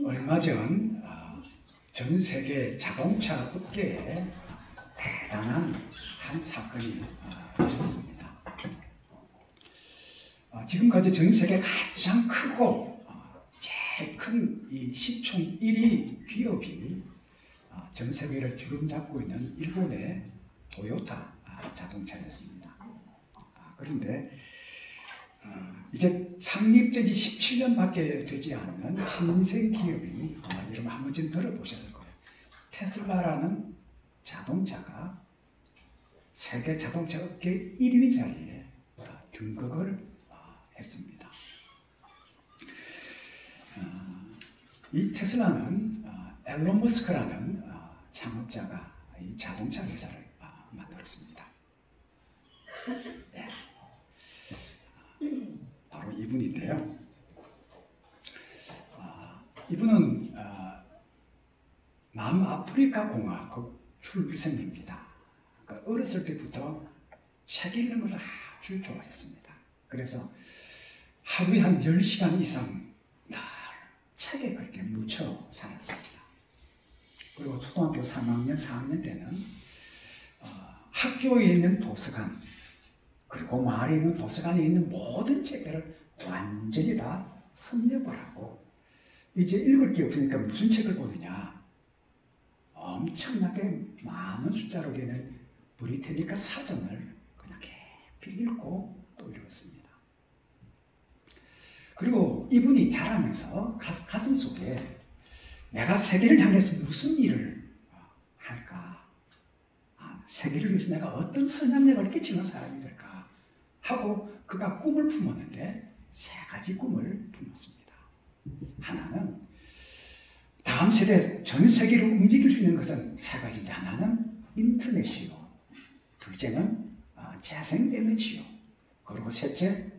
얼마 전 전 세계 자동차 업계에 대단한 한 사건이 있었습니다. 지금까지 전 세계 가장 크고 제일 큰 이 시총 1위 기업이 전 세계를 주름잡고 있는 일본의 토요타 자동차였습니다. 그런데 이제 창립되지 17년밖에 되지 않는 신생 기업인 이름 한 번쯤 들어보셨을 거예요. 테슬라라는 자동차가 세계 자동차 업계 1위 자리에 등극을 했습니다. 이 테슬라는 앨런 머스크라는 창업자가 이 자동차 회사를 만들었습니다. 네. 바로 이분인데요. 이분은 남아프리카 공화국 출생입니다. 그러니까 어렸을 때부터 책 읽는 걸 아주 좋아했습니다. 그래서 하루에 한 10시간 이상 늘 책에 그렇게 묻혀 살았습니다. 그리고 초등학교 3학년, 4학년 때는 학교에 있는 도서관, 그리고 마을에 있는 도서관에 있는 모든 책들을 완전히 다 섭렵을 하고, 이제 읽을 게 없으니까 무슨 책을 보느냐, 엄청나게 많은 숫자로 되는 브리테니카 사전을 그냥 깊이 읽고 또 읽었습니다. 그리고 이분이 자라면서 가슴 속에 내가 세계를 향해서 무슨 일을 할까, 세계를 위해서 내가 어떤 선량력을 끼치는 사람이 될까 하고 그가 꿈을 품었는데 세 가지 꿈을 품었습니다. 하나는 다음 세대 전 세계를 움직일 수 있는 것은 세 가지인데, 하나는 인터넷이요, 둘째는 재생에너지요, 그리고 셋째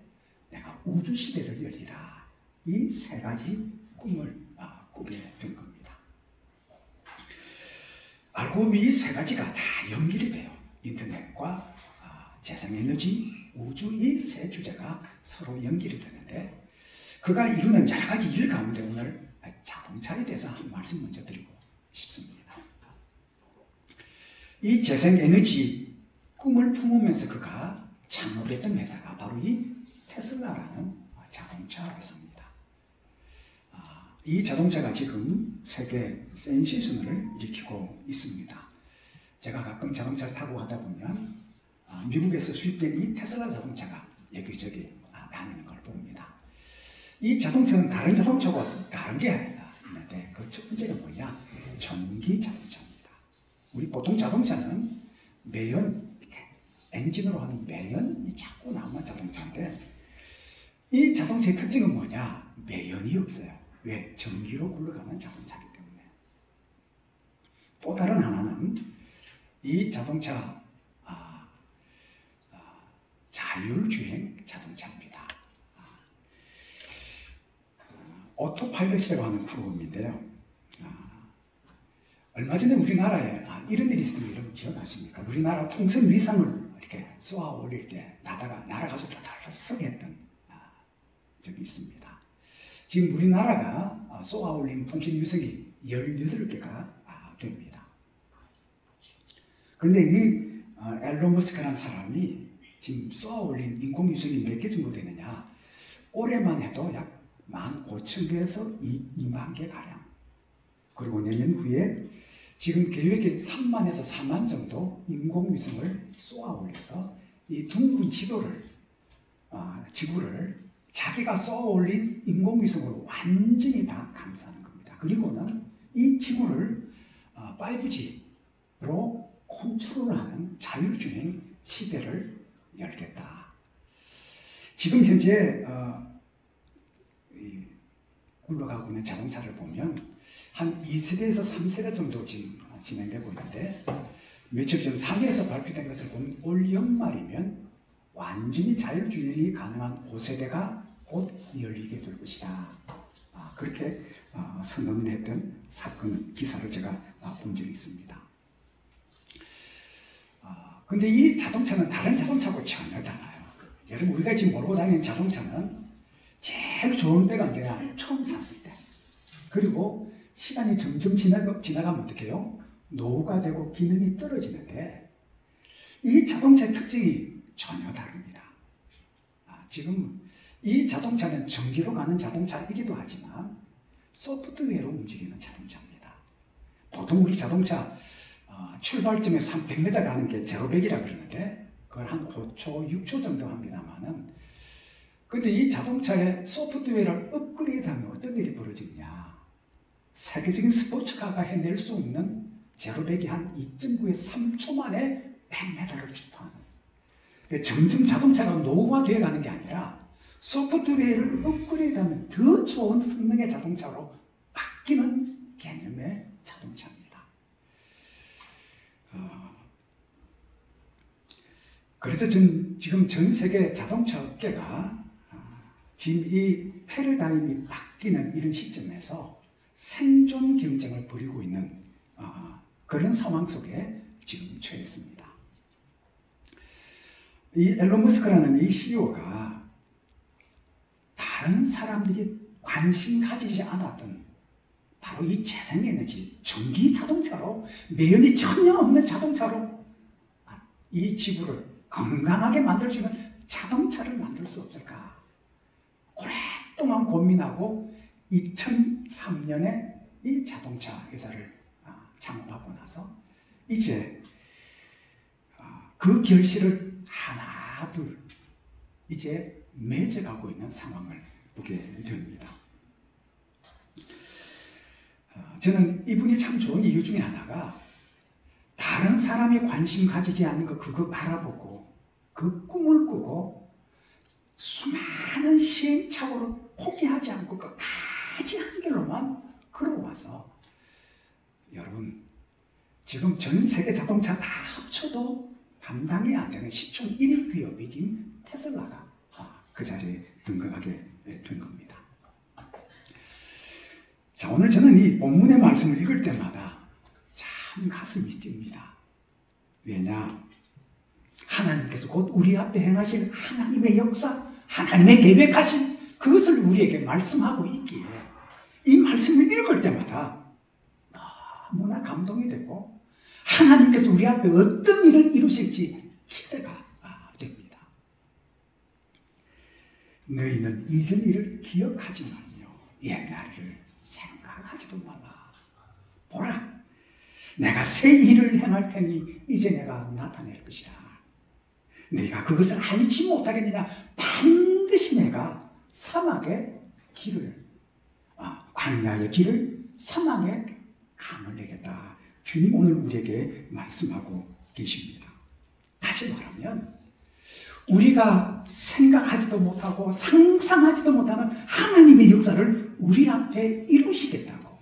내가 우주시대를 열리라. 이 세 가지 꿈을 꾸게 된 겁니다. 알고 보면 이 세 가지가 다 연결이 돼요. 인터넷과 재생에너지, 우주, 이 세 주제가 서로 연결이 되는데, 그가 이루는 여러 가지 일 가운데 오늘 자동차에 대해서 한 말씀 먼저 드리고 싶습니다. 이 재생에너지 꿈을 품으면서 그가 창업했던 회사가 바로 이 테슬라라는 자동차 회사입니다. 이 자동차가 지금 세계 센세이션을 일으키고 있습니다. 제가 가끔 자동차를 타고 가다 보면 미국에서 수입된 이 테슬라 자동차가 여기저기 다니는 걸 봅니다. 이 자동차는 다른 자동차와 다른 게 있는데, 그 첫 번째가 뭐냐? 전기 자동차입니다. 우리 보통 자동차는 매연, 엔진으로 하는 매연이 자꾸 나오는 자동차인데, 이 자동차의 특징은 뭐냐? 매연이 없어요. 왜? 전기로 굴러가는 자동차이기 때문에. 또 다른 하나는 이 자동차 자율주행 자동차입니다. 오토파일럿이라고 하는 프로그램인데요. 얼마 전에 우리나라에 이런 일이 있었던 거 여러분 기억하십니까? 우리나라 통신 위성을 이렇게 쏘아 올릴 때 날아가서 서게 했던 적이 있습니다. 지금 우리나라가 쏘아 올린 통신 위성이 18개가 됩니다. 그런데 이 앨런 머스크라는 사람이 지금 쏘아 올린 인공위성이 몇 개 정도 되느냐? 올해만 해도 약 15,000개에서 2만 개 가량. 그리고 내년 후에 지금 계획에 3만에서 4만 정도 인공위성을 쏘아 올려서 이 둥근 지도를, 지구를 자기가 쏘아 올린 인공위성으로 완전히 다 감싸는 겁니다. 그리고는 이 지구를 5G로 컨트롤하는 자율주행 시대를 열겠다. 지금 현재 굴러가고 있는 자동차를 보면 한 2세대에서 3세대 정도 지금 진행되고 있는데, 며칠 전 상해에서 발표된 것을 보면 올 연말이면 완전히 자율주행이 가능한 5세대가 곧 열리게 될 것이다. 그렇게 선언을 했던 사건 기사를 제가 본 적이 있습니다. 근데 이 자동차는 다른 자동차하고 전혀 달라요. 여러분, 우리가 지금 몰고 다니는 자동차는 제일 좋은 때가 언제냐? 처음 샀을 때. 그리고 시간이 점점 지나가면 어떻게 해요? 노후가 되고 기능이 떨어지는데 이 자동차의 특징이 전혀 다릅니다. 지금 이 자동차는 전기로 가는 자동차이기도 하지만 소프트웨어로 움직이는 자동차입니다. 보통 우리 자동차 출발점에서 한 100m 가는 게 제로백이라고 그러는데 그걸 한 5초, 6초 정도 합니다만은 근데 이 자동차의 소프트웨어를 업그레이드하면 어떤 일이 벌어지느냐. 세계적인 스포츠카가 해낼 수 없는 제로백이 한 2.9에서 3초 만에 100m를 주파하는. 점점 자동차가 노후화되어 가는 게 아니라 소프트웨어를 업그레이드하면 더 좋은 성능의 자동차로 바뀌는 개념의 자동차입니다. 그래서 지금 전 세계 자동차 업계가 지금 이 패러다임이 바뀌는 이런 시점에서 생존 경쟁을 벌이고 있는 그런 상황 속에 지금 처했습니다. 이 앨런 머스크라는 이 CEO가 다른 사람들이 관심 가지지 않았던 바로 이 재생에너지, 전기 자동차로, 매연이 전혀 없는 자동차로 이 지구를 건강하게 만들 수 있는 자동차를 만들 수 없을까? 오랫동안 고민하고 2003년에 이 자동차 회사를 창업하고 나서 이제 그 결실을 하나 둘 이제 맺어가고 있는 상황을 보게 됩니다. 저는 이분이 참 좋은 이유 중에 하나가 다른 사람이 관심 가지지 않은 거 그거 바라보고 그 꿈을 꾸고 수많은 시행착오를 포기하지 않고 끝까지 한 길로만 걸어와서 여러분 지금 전 세계 자동차 다 합쳐도 감당이 안 되는 시총 1위 기업인 테슬라가 그 자리에 등극하게 된 겁니다. 자, 오늘 저는 이 본문의 말씀을 읽을 때마다 참 가슴이 뜁니다. 왜냐? 하나님께서 곧 우리 앞에 행하실 하나님의 역사, 하나님의 계획하신 그것을 우리에게 말씀하고 있기에 이 말씀을 읽을 때마다 너무나 감동이 되고 하나님께서 우리 앞에 어떤 일을 이루실지 기대가 됩니다. 너희는 이전 일을 기억하지 말며 옛날 일을 생각하지도 말라. 보라, 내가 새 일을 행할 테니 이제 내가 나타낼 것이라. 네가 그것을 알지 못하겠느냐? 반드시 내가 사막의 길을, 광야의 길을 사막에 강을 내겠다. 주님 오늘 우리에게 말씀하고 계십니다. 다시 말하면 우리가 생각하지도 못하고 상상하지도 못하는 하나님의 역사를 우리 앞에 이루시겠다고.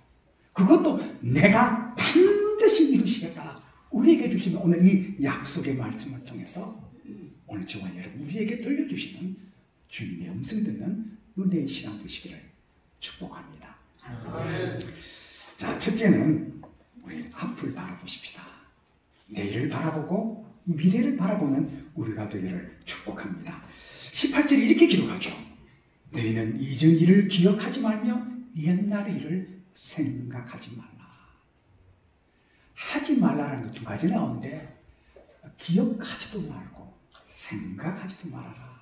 그것도 내가 반드시 이루시겠다. 우리에게 주시는 오늘 이 약속의 말씀을 통해서 오늘 저와 여러분 우리에게 들려주시는 주님의 음성 듣는 은혜의 시간 되시기를 축복합니다. 자, 첫째는 우리 앞을 바라보십시다. 내일을 바라보고 미래를 바라보는 우리가 되기를 축복합니다. 18절에 이렇게 기록하죠. 너희는 이전 일을 기억하지 말며 옛날 일을 생각하지 말라. 하지 말라라는 거 두 가지 나오는데 기억하지도 말고 생각하지도 말아라.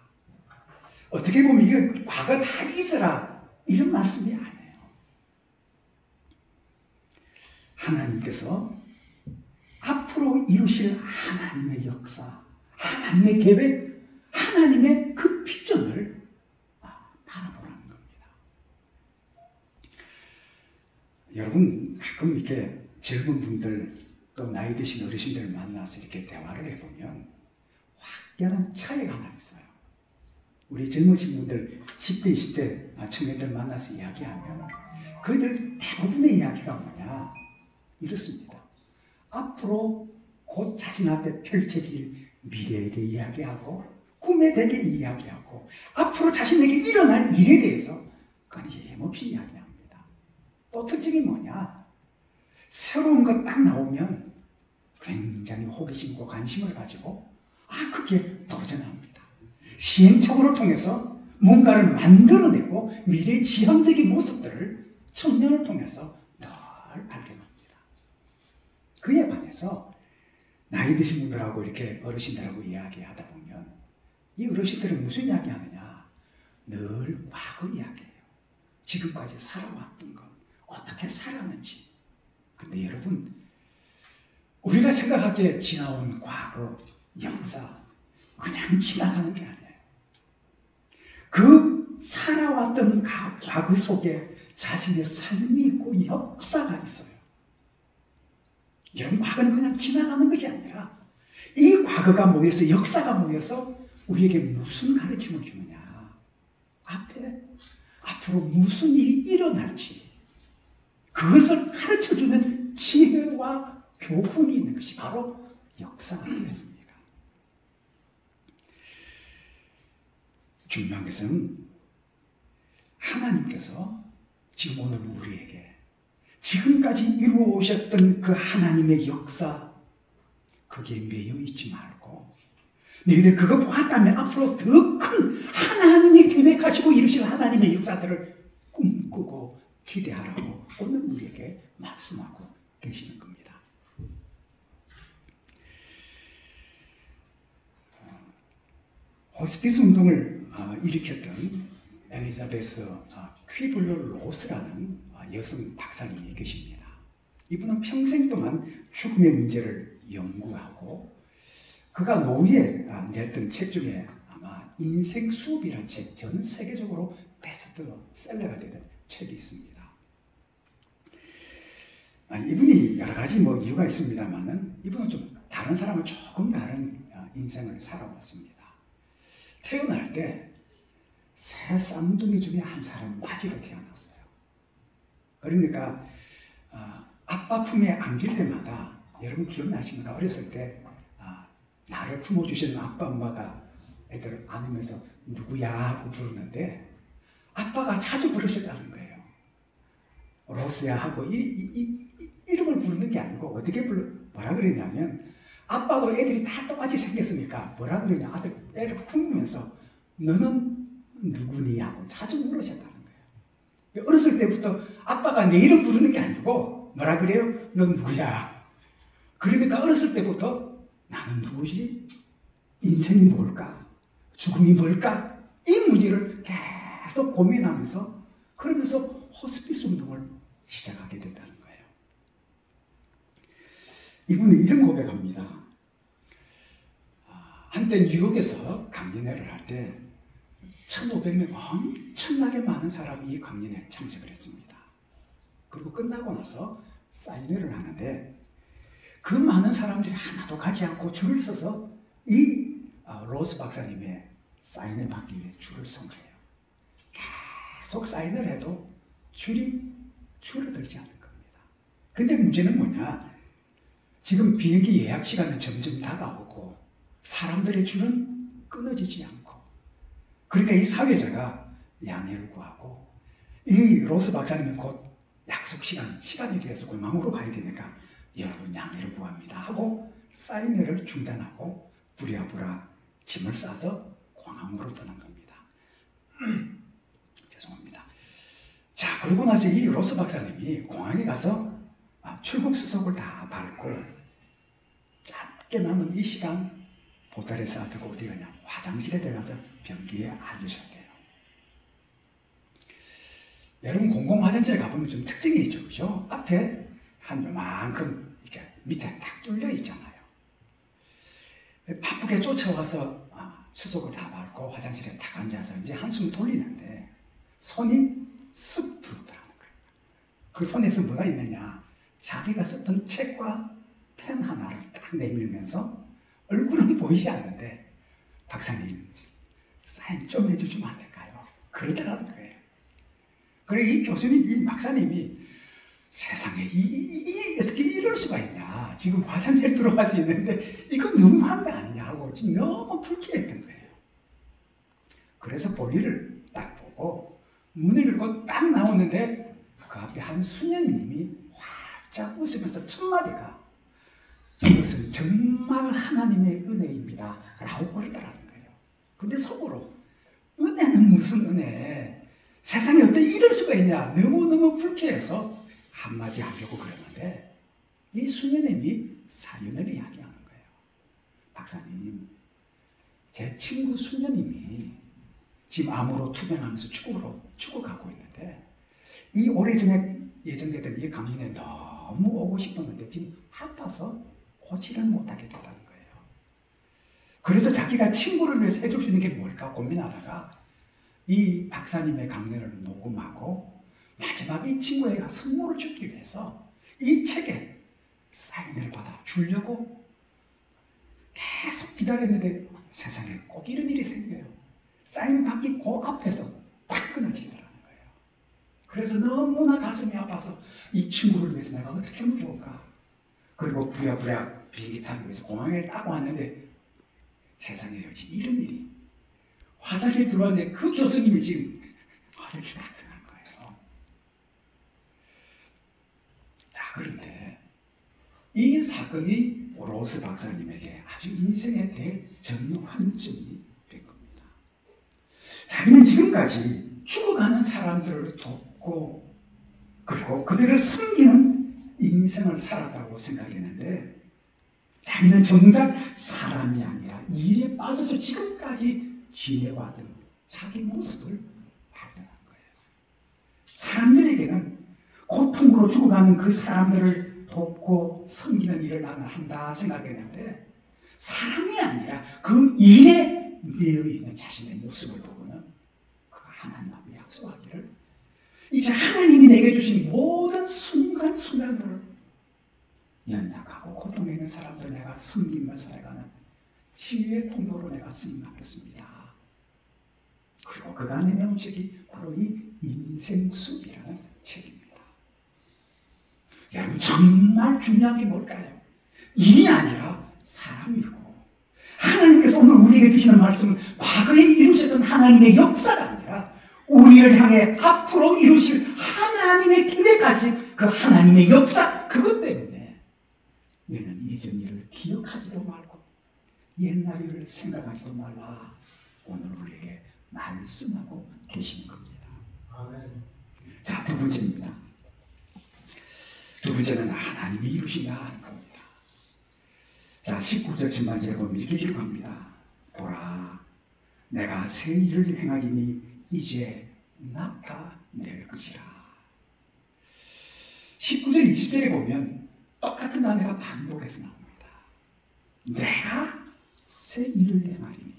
어떻게 보면 이거 과거 다 잊어라 이런 말씀이 아니에요. 하나님께서 앞으로 이루실 하나님의 역사, 하나님의 계획, 하나님의 그 비전을 바라보라는 겁니다. 여러분 가끔 이렇게 젊은 분들 또 나이 드신 어르신들을 만나서 이렇게 대화를 해보면 확연한 차이가 하나 있어요. 우리 젊으신 분들 10대, 20대 청년들 만나서 이야기하면 그들 대부분의 이야기가 뭐냐 이렇습니다. 앞으로 곧 자신 앞에 펼쳐질 미래에 대해 이야기하고 꿈에 대해 이야기하고 앞으로 자신에게 일어날 일에 대해서 끊임없이 이야기합니다. 또 특징이 뭐냐? 새로운 것 딱 나오면 굉장히 호기심과 관심을 가지고 그게 도전합니다. 시행착오를 통해서 뭔가를 만들어내고 미래의 지향적인 모습들을 청년을 통해서 늘 발견합니다. 그에 반해서 나이 드신 분들하고 이렇게 어르신들하고 이야기하다 보면 이 어르신들은 무슨 이야기하느냐? 늘 과거 이야기예요. 지금까지 살아왔던 것, 어떻게 살았는지. 근데 여러분, 우리가 생각하기에 지나온 과거, 역사, 그냥 지나가는 게 아니에요. 그 살아왔던 과거 속에 자신의 삶이 있고 역사가 있어요. 이런 과거는 그냥 지나가는 것이 아니라 이 과거가 모여서 역사가 모여서 우리에게 무슨 가르침을 주느냐. 앞으로 무슨 일이 일어날지 그것을 가르쳐주는 지혜와 교훈이 있는 것이 바로 역사가 되겠습니다. 중요한 것은 하나님께서 지금 오늘 우리에게 지금까지 이루어오셨던 그 하나님의 역사 거기에 매여 있지 말고 너희들 그거 보았다면 앞으로 더 큰 하나님이 계획하시고 이루실 하나님의 역사들을 꿈꾸고 기대하라고 오늘 우리에게 말씀하고 계시는 겁니다. 호스피스 운동을 일으켰던 엘리자베스 퀴블러 로스라는 여성 박사님이 계십니다. 이분은 평생 동안 죽음의 문제를 연구하고 그가 노후에 냈던 책 중에 아마 인생 수업이라는 책, 전 세계적으로 베스트셀러가 되던 책이 있습니다. 이분이 여러 가지 이유가 있습니다만은 이분은 좀 다른 사람은 조금 다른 인생을 살아왔습니다. 태어날 때 새 쌍둥이 중에 한 사람 맞이로 태어났어요. 그러니까 아빠 품에 안길 때마다 여러분 기억나십니까? 어렸을 때 나를 품어주시는 아빠 엄마가 애들을 안으면서 누구야 하고 부르는데 아빠가 자주 부르셨다는 거예요. 로스야 하고 이 이름을 부르는 게 아니고 어떻게 뭐라 그랬냐면 아빠도 애들이 다 똑같이 생겼으니까 뭐라 그러냐 애를 품으면서 너는 누구니 하고 자주 물으셨다는 거예요. 어렸을 때부터 아빠가 내 이름 부르는 게 아니고 뭐라 그래요? 넌 누구야? 그러니까 어렸을 때부터 나는 누구지? 인생이 뭘까? 죽음이 뭘까? 이 문제를 계속 고민하면서 그러면서 호스피스 운동을 시작하게 됐다는 거예요. 이분은 이런 고백합니다. 한때 뉴욕에서 강연회를 할 때 1,500명 엄청나게 많은 사람이 이 강연에 참석을 했습니다. 그리고 끝나고 나서 사인회를 하는데 그 많은 사람들이 하나도 가지 않고 줄을 서서 이 로스 박사님의 사인을 받기 위해 줄을 선 거예요. 계속 사인을 해도 줄이 줄어들지 않는 겁니다. 근데 문제는 뭐냐? 지금 비행기 예약 시간은 점점 다가오고 사람들의 줄은 끊어지지 않고 그러니까 이 사회자가 양해를 구하고 이 로스 박사님은 곧 약속 시간이 돼서 공항으로 가야 되니까 여러분 양해를 구합니다 하고 사인회를 중단하고 부랴부랴 짐을 싸서 공항으로 떠난 겁니다. 죄송합니다. 자, 그러고 나서 이 로스 박사님이 공항에 가서 출국 수속을 다 밟고 짧게 남은 이 시간 보따리 싸들고 어디 가냐? 화장실에 들어가서 변기에 앉으셨대요. 여러분 공공 화장실에 가보면 좀 특징이 있죠, 그죠? 앞에 한 요만큼 이렇게 밑에 딱 뚫려 있잖아요. 바쁘게 쫓아와서 수속을 다 밟고 화장실에 딱 앉아서 이제 한숨 돌리는데 손이 쓱 들어오더라는 거예요. 그 손에서 뭐가 있느냐? 자기가 썼던 책과 펜 하나를 딱 내밀면서 얼굴은 보이지 않는데 박사님 사인 좀 해주시면 안 될까요? 그러더라는 거예요. 그리고 이 교수님, 이 박사님이 세상에 어떻게 이럴 수가 있냐. 지금 화장실에 들어가서 있는데 이거 너무한 거 아니냐 하고 지금 너무 불쾌했던 거예요. 그래서 볼일을 딱 보고 문을 열고 딱 나오는데 그 앞에 한 수녀님이 활짝 웃으면서 첫 마디가 이것은 정말 하나님의 은혜입니다 라고 그러더라는 거예요. 근데 속으로 은혜는 무슨 은혜? 세상에 어떻게 이럴 수가 있냐. 너무너무 불쾌해서 한마디 하려고 그러는데 이 수녀님이 사연을 이야기하는 거예요. 박사님, 제 친구 수녀님이 지금 암으로 투병하면서 죽어가고 있는데 이 오래전에 예정됐던 이 강연에 너무 오고 싶었는데 지금 아파서 오지를 못하게 됐다는 거예요. 그래서 자기가 친구를 위해서 해줄 수 있는 게 뭘까 고민하다가 이 박사님의 강연을 녹음하고 마지막에 이 친구에게 선물을 주기 위해서 이 책에 사인을 받아 주려고 계속 기다렸는데 세상에 꼭 이런 일이 생겨요. 사인 받기 그 앞에서 딱 끊어지더라는 거예요. 그래서 너무나 가슴이 아파서 이 친구를 위해서 내가 어떻게 하면 좋을까? 그리고 부랴부랴 비행기 타기 위해서 공항에 딱 왔는데 세상에 여기 이런 일이. 화장실 들어왔는데 그 교수님이 지금 화장실 딱 들어간 거예요. 자, 그런데 이 사건이 로스 박사님에게 아주 인생의 대전환점이 된 겁니다. 자기는 지금까지 죽어가는 사람들을 돕고 그리고 그들을 섬기는 인생을 살았다고 생각했는데 자기는 정작 사람이 아니라 일에 빠져서 지금까지 지내왔던 자기 모습을 발견한 거예요. 사람들에게는 고통으로 죽어가는 그 사람들을 돕고 섬기는 일을 나는 한다 생각했는데 사람이 아니라 그 일에 매여있는 자신의 모습을 보고는 그 하나님 앞에 약속하기를 이제 하나님이 내게 주신 모든 순간순간들을 연약하고 고통에 있는 사람들 내가 섬기면서 살아가는 치유의 통로로 내가 쓰임받겠습니다. 그리고 그가 내놓은 책이 바로 이 인생숲이라는 책입니다. 여러분 정말 중요한 게 뭘까요? 일이 아니라 사람이고 하나님께서 오늘 우리에게 주시는 말씀은 과거에 이루셨던 하나님의 역사가 아니라 우리를 향해 앞으로 이루실 하나님의 계획하신 그 하나님의 역사 그것 때문에 너는 이전 일을 기억하지도 말고 옛날 일을 생각하지도 말라 오늘 우리에게 말씀하고 계시는 겁니다. 아멘. 자, 두 번째입니다. 두 번째는 하나님이 이루신다 하는 겁니다. 자, 19절 전반절에 보면 이렇게 기록합니다. 보라, 내가 새 일을 행하리니 이제 나타낼 것이라. 19절 20절에 보면 똑같은 단어가 반복해서 나옵니다. 내가 새 일을 행하리니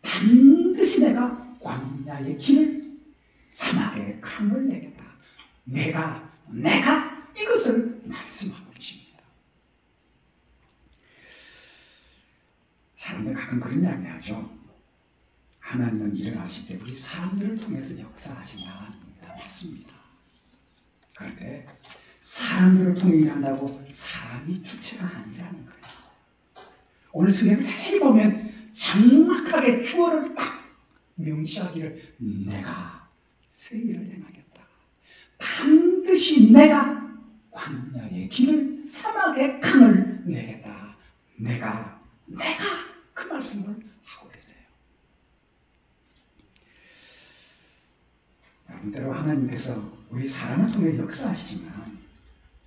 반드시 내가 광야의 길을 사막의 강을 내겠다. 내가 이것을 말씀하고 계십니다. 사람들 가끔 그런 이야기 하죠. 하나님은 일을 하실 때 우리 사람들을 통해서 역사하신다 하는 겁니다. 맞습니다. 그런데 사람들을 통해 일한다고 사람이 주체가 아니라는 거예요. 오늘 성경을 자세히 보면 정확하게 주어를 딱 명시하기를 내가 새 일을 행하겠다. 반드시 내가 광야의 길을 사막의 강을 내겠다. 내가 그 말씀을 하고 계세요. 여러분 때로 하나님께서 우리 사람을 통해 역사하시지만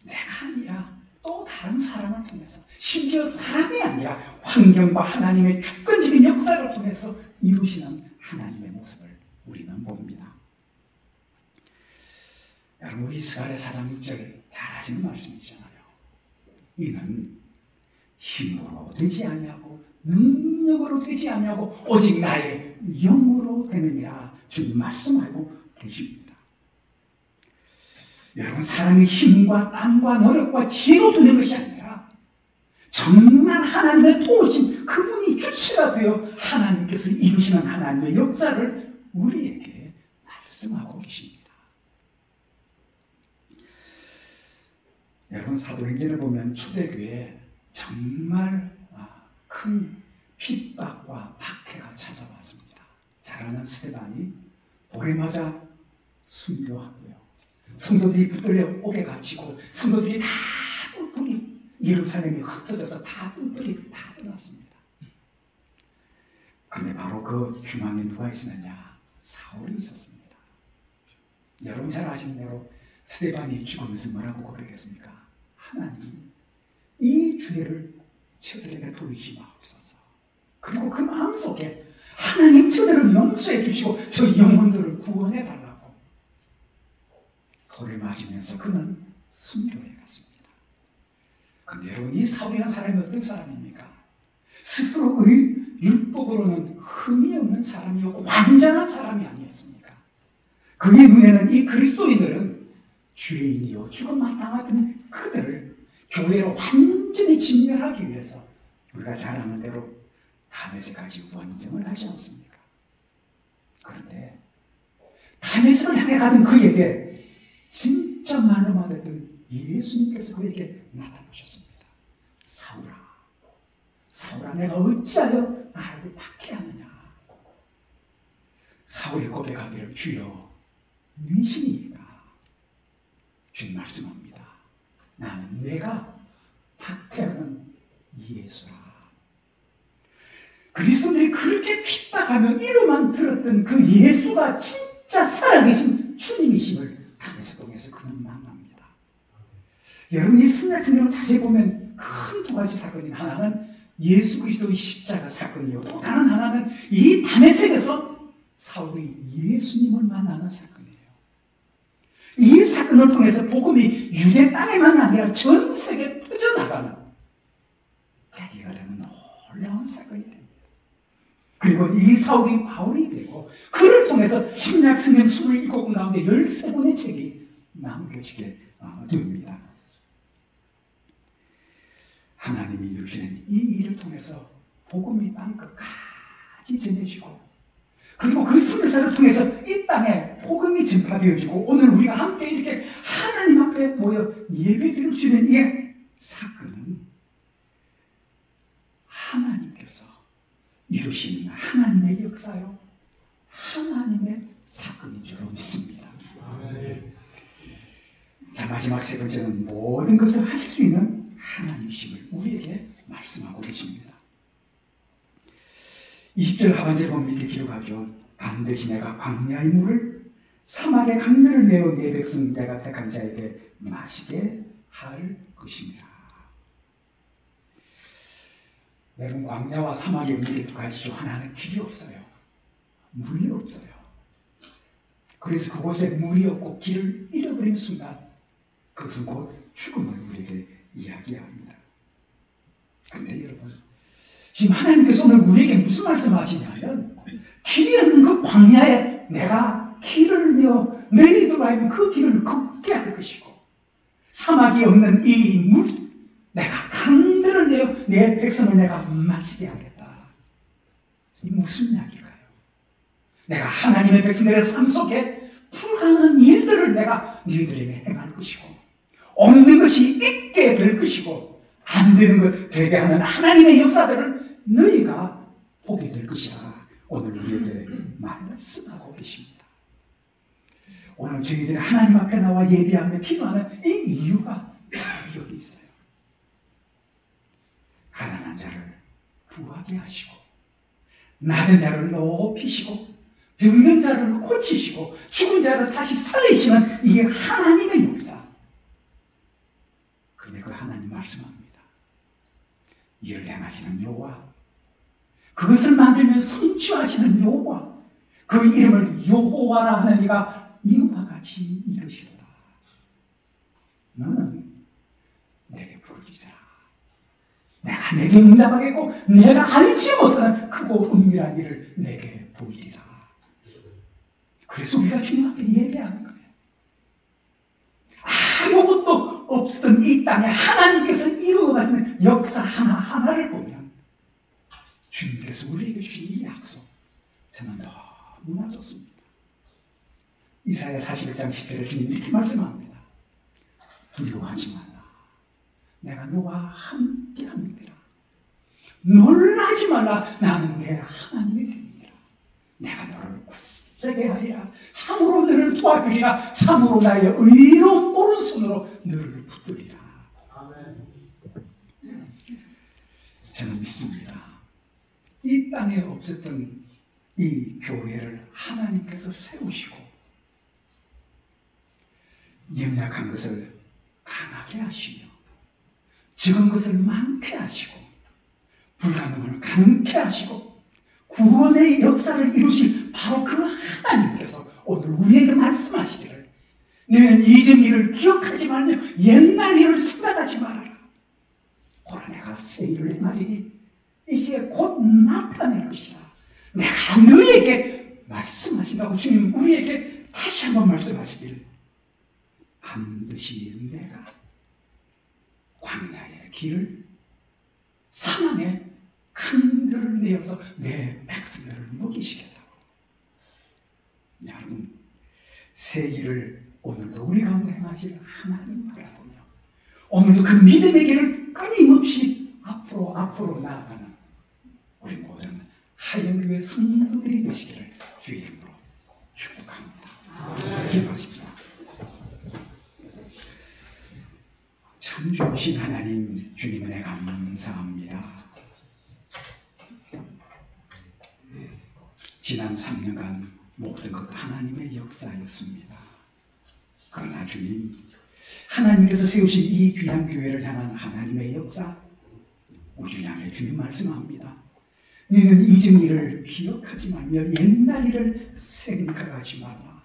내가 아니라 또 다른 사람을 통해서 심지어 사람이 아니라 환경과 하나님의 주권적인 역사를 통해서 이루시는 하나님의 모습을 우리는 봅니다. 여러분 이스라엘 4장 6절 잘 아시는 말씀이잖아요. 이는 힘으로 되지 아니하고 능력으로 되지 아니하고 오직 나의 영으로 되느니라 주님 말씀하고 계십니다. 여러분 사람의 힘과 땀과 노력과 지혜로 되는 것이 아니라 정말 하나님의 도우심 그분이 주체가 되어 하나님께서 이루시는 하나님의 역사를 우리에게 말씀하고 계십니다. 여러분 사도행전을 보면 초대교회에 정말 큰 핍박과 박해가 찾아왔습니다. 잘 아는 스데반이 돌에 맞아 순교하고요. 성도들이 붙들려 옥에 갇히고 성도들이 다 뿔뿔이 예루살렘이 흩어져서 다 뿔뿔이 다 떠났습니다. 그런데 바로 그 중앙에 누가 있었느냐? 사울이 있었습니다. 여러분 잘 아시는 대로 스데반이 죽으면서 뭐라고 고백했습니까? 하나님, 이 죄를 저들에게 돌리지 마옵소서. 그리고 그 마음속에 하나님 저들을 용서해 주시고 저 영혼들을 구원해 달라고 돌을 맞으면서 그는 순교해 갔습니다. 그런데 여러분, 이 사울이라는 사람이 어떤 사람입니까? 스스로의 율법으로는 흠이 없는 사람이었고 완전한 사람이 아니었습니까? 그의 눈에는 이 그리스도인들은 죄인이요 죽음 마땅하던 그들을 교회로 완전히 진멸하기 위해서 우리가 잘 아는 대로 다메섹까지 원정을 하지 않습니까? 그런데 다메섹을 향해 가던 그에게 진짜 만나받았던 예수님께서 그에게 나타나셨습니다. 사울아, 사울아, 내가 어찌하여 나를 박해하느냐? 사울이 고백하기를, 주여, 누이시니이까? 주님 말씀합니다. 나는 내가 박해하는 예수라. 그리스도인들이 그렇게 핍박하며 이름만 들었던 그 예수가 진짜 살아계신 주님이심을 다메섹에서 그는 만납니다. 여러분, 이 신약성경을 자세히 보면 큰 두 가지 사건이, 하나는 예수 그리스도의 십자가 사건이요, 또 다른 하나는 이 다메섹에서 사울이 예수님을 만나는 사건이에요. 이 사건을 통해서 복음이 유대 땅에만 아니라 전 세계에 퍼져나가는 계기가 되는 놀라운 사건이 됩니다. 그리고 이 사울이 바울이 되고 그를 통해서 신약 성경 27권 가운데 13권의 책이 남겨지게 됩니다. 하나님이 이루시는 이 일을 통해서 복음이 땅 끝까지 전해지고, 그리고 그 선교사를 통해서 이 땅에 복음이 전파되어지고, 오늘 우리가 함께 이렇게 하나님 앞에 모여 예배드릴 수 있는 이 사건은 하나님께서 이루시는 하나님의 역사요, 하나님의 사건인 줄 믿습니다. 자, 마지막 세 번째는 모든 것을 하실 수 있는 하나님이심을 우리에게 말씀하고 계십니다. 20절 하반절에 보면 이렇게 기록하죠. 반드시 내가 광야의 물을 사막의 강물을 내어 내 백성 내가 택한 자에게 마시게 할 것입니다. 여러분, 광야와 사막의 물이 두 가지죠. 하나는 길이 없어요. 물이 없어요. 그래서 그곳에 물이 없고 길을 잃어버린 순간 그것은 곧 죽음을 우리에게 이야기합니다. 그런데 여러분, 지금 하나님께서 오늘 우리에게 무슨 말씀하시냐면, 길이 없는 그 광야에 내가 길을 내어 너희들 아이는 그 길을 걷게 할 것이고, 사막이 없는 이 물, 내가 강들을 내어 내 백성을 내가 마시게 하겠다. 이 무슨 이야기일까요? 내가 하나님의 백성들의 삶 속에 불가능한 일들을 내가 너희들에게 행할 것이고, 없는 것이 있게 될 것이고, 안 되는 것 되게 하는 하나님의 역사들을 너희가 보게 될 것이라 오늘 우리에게 말씀하고 계십니다. 오늘 저희들이 하나님 앞에 나와 예배하며 기도하는 이 이유가 여기 있어요. 가난한 자를 부하게 하시고, 낮은 자를 높이시고, 병든 자를 고치시고, 죽은 자를 다시 살리시는 이게 하나님의 역사. 그런데 그 하나님 말씀합니다. 이를 행하시는 여호와, 그것을 만들면 성취하시는 여호와, 그 이름을 여호와라 하는 이가 이와 같이 이르시도다. 너는 내게 부르짖으라. 내가 내게 응답하겠고 내가 알지 못하는 크고 은밀한 일을 내게 보이리라. 그래서 우리가 주님 앞에 예배하는 거예요. 아무것도 없었던 이 땅에 하나님께서 이루어 가시는 역사 하나하나를 보면 주님께서 우리에게 주신 이 약속, 저는 너무나 좋습니다. 이사야 41장 10절에 주님 이렇게 말씀합니다. 두려워하지 말라. 내가 너와 함께 합니다. 놀라지 말라. 나는 내 하나님의 됨이라. 내가 너를 굳세게 하리라. 참으로 너를 도와주리라. 참으로 나의 의로운 오른손으로 너를 붙들리라. 저는 믿습니다. 이 땅에 없었던 이 교회를 하나님께서 세우시고 연약한 것을 강하게 하시며 적은 것을 많게 하시고 불가능을 가능케 하시고 구원의 역사를 이루실 바로 그 하나님께서 오늘 우리에게 말씀하시기를 너는 이전 일을 기억하지 말며 옛날 일을 생각하지 말아라. 보라 내가 새 일을 행하리니 이제 곧 나타낼 것이라. 내가 너희에게 말씀하신다고 주님 우리에게 다시 한번 말씀하시길 반드시 내가 광야의 길을 사망의 강들을 내어서 내 백성들을 먹이시겠다고. 여러분 새 일을 오늘도 우리 가운데 행하실 하나님 바라보며 오늘도 그 믿음의 길을 끊임없이 앞으로 나아가는 우리 모든 하영교회 성도들이 되시기를 주의 이름으로 축복합니다. 기도하십시다. 참 좋으신 하나님 주님 은혜 감사합니다. 지난 3년간 모든 것 하나님의 역사였습니다. 그러나 주님 하나님께서 세우신 이 귀한 교회를 향한 하나님의 역사 우리를 향해 주님 말씀합니다. 너는 이전 일을 기억하지 말며 옛날 일을 생각하지 말라.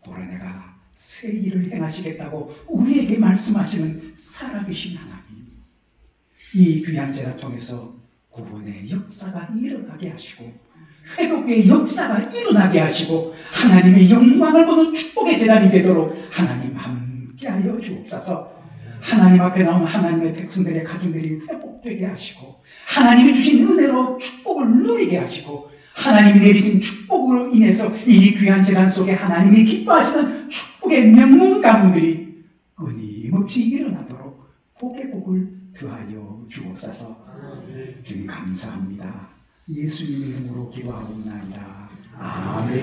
보라 내가 새 일을 행하시겠다고 우리에게 말씀하시는 살아계신 하나님, 이 귀한 제를 통해서 구원의 역사가 일어나게 하시고 회복의 역사가 일어나게 하시고 하나님의 영광을 보는 축복의 제단이 되도록 하나님 함께하여 주옵소서. 하나님 앞에 나온 하나님의 백성들의 가정들이 회복되게 하시고 하나님이 주신 은혜로 축복을 누리게 하시고 하나님이 내리신 축복으로 인해서 이 귀한 제단 속에 하나님이 기뻐하시는 축복의 명문 가문들이 끊임없이 일어나도록 복의 복을 더하여 주옵소서. 주님 감사합니다. 예수님의 이름으로 기도하옵나이다. 아멘.